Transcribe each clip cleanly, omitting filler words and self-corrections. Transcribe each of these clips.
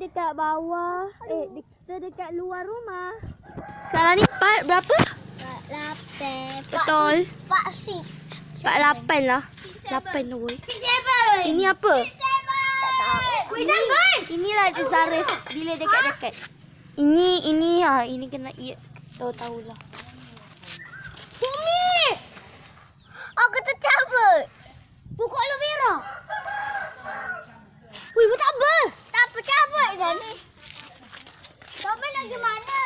dekat bawah. Kita dekat luar rumah. Sekarang ni part berapa? 48. Betul. 48 lah. 8 woi. 7. Ini apa? Tak tahu. Inilah ada Zarif bila dekat-dekat. Ini kena tahu-tahulah. Bumi! Aku tercabut. Pokok aloe vera. Wih, buat apa? Tak apa, cabut dah ni. Bapa nak pergi mana?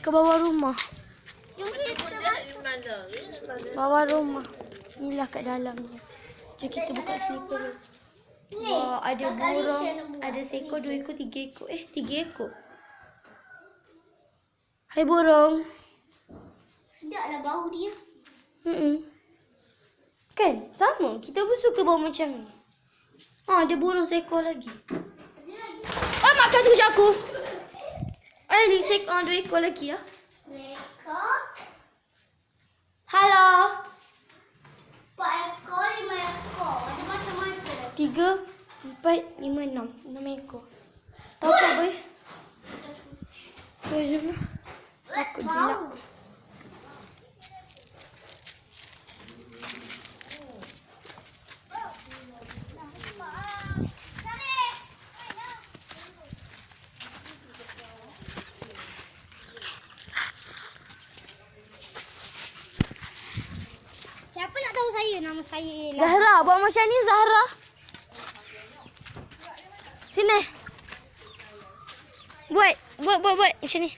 Ke bawah rumah. Bawah rumah. Inilah kat dalamnya. Jom kita buka slipper. Wah, ada burung. Ada seekor, 2 ekor, 3 ekor. 3 ekor. Hai burung. Sedaplah bau dia. Kan? Sama. Kita pun suka bau macam ni. Ada burung seekor lagi. Makan tu aku. Ni 2 ekor lagi ya. Mereka Halo. 4 ekor, 5 ekor. Ada macam-macam. 3, 4, 5, 6 ekor. Tahu apa boy? Boy jom lah. Takut jilat. Siapa nak tahu saya? Nama saya ialah Zahra, buat macam ni Zahra. Sini. Buat macam ni.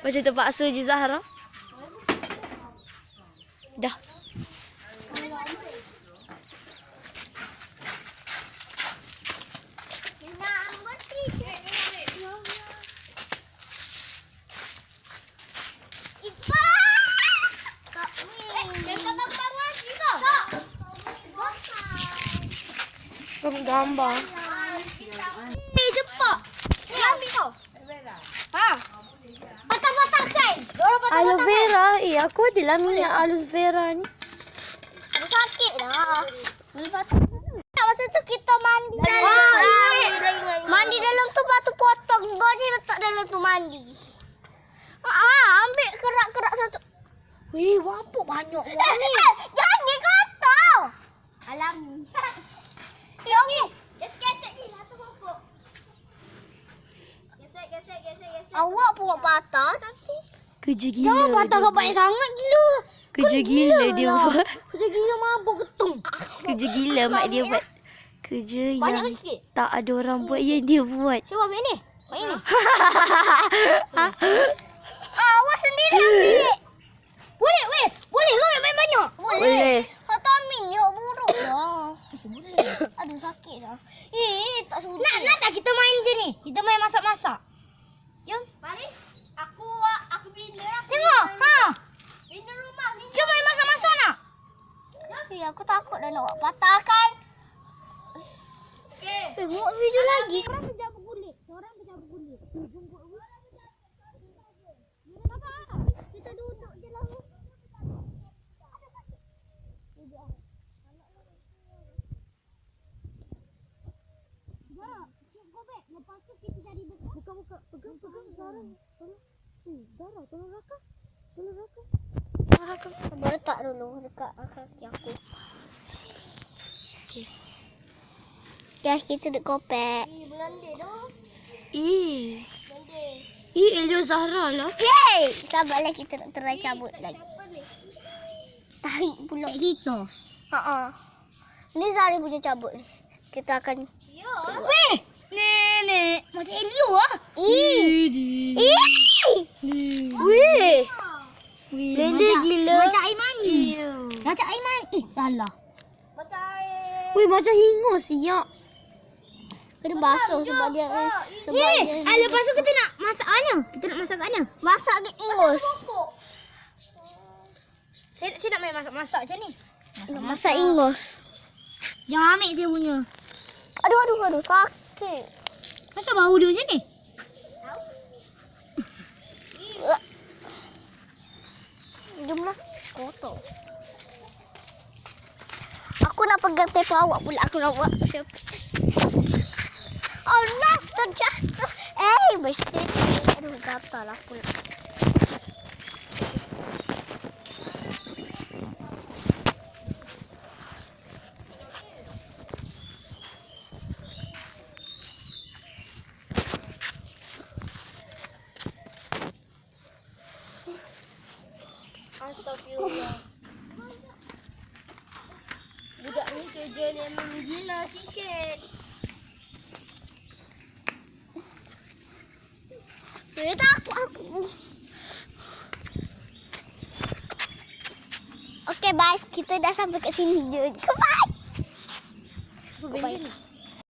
Macam terpaksa je Zahra. Dah. Kau gambar. Cepat. Ambil kau. Patah-patahkan. Aloe vera. Aku adalah minyak aloe vera ni. Ada sakit dah. Boleh patah. Masa tu kita mandi dalam. Mandi dalam tu batu potong. Kau je letak dalam tu mandi. Ambil kerak-kerak satu. Weh, wapuk banyak ni. Jangan kotor. Alam. Yang ni. Gesek-gesek ni atas pokok. Gesek. Awak pun patah nanti. Kerja gila. Jangan patah kau banyak sangat gila. Kerja gila dia lah. buat. Kerja gila mabuk ketung. Kerja gila mak dia buat. Kerja Banyak yang sikit. tak ada orang buat yang dia buat. Cuba ambil ni. Buat ini. Awak sendiri ambil. Boleh kau ambil banyak-banyak? Boleh. Kata Amin ni awak buruk lah. Boleh. Aduh sakit dah. Tak suruh. Nak tak kita main je ni? Kita main masak-masak. Jom. Mari. Aku bina lah. Tengok. Bina rumah. Jom main masak-masak nak? Aku takut dah nak awak patahkan. Buat video lagi. Orang pejabat kulit. Jom buat video. Kita duduk je lah. Lepas tu kita cari buka. Pegang Zara. Zara, tolong rakam. Baru letak dulu dekat kaki aku. Okay. Ya, kita duduk kopek. Belanda dah. Elio Zahra lah. Yeay! Sabarlah kita nak try cabut lagi. Tarik pula kita. Ni Zari punya cabut ni. Kita akan... Weh! Nenek! Macam Elio lah. Weh. Belanda gila. Macam air mani. Macam air mani. Salah. Macam air. Weh, macam hingus siap. Kena basuh sebab dia... lepas tu kita nak masak mana? Kita nak masak kat mana? Masak ke ingus. Saya nak main masak-masak macam ni. Nak masak ingus. Jangan ambil saya punya. Aduh. Sakit. Masa bau dia macam ni? Jomlah. kau. Aku nak pegang tepu awak pula. Aku nak buat siapa. Oh no, terjatuh. Mesti. Aduh, gatal aku. Astagfirullah. Budak ni kerja ni memang gila sikit. Aku. Okay, bye. Kita dah sampai kat sini je. Bye. Bye.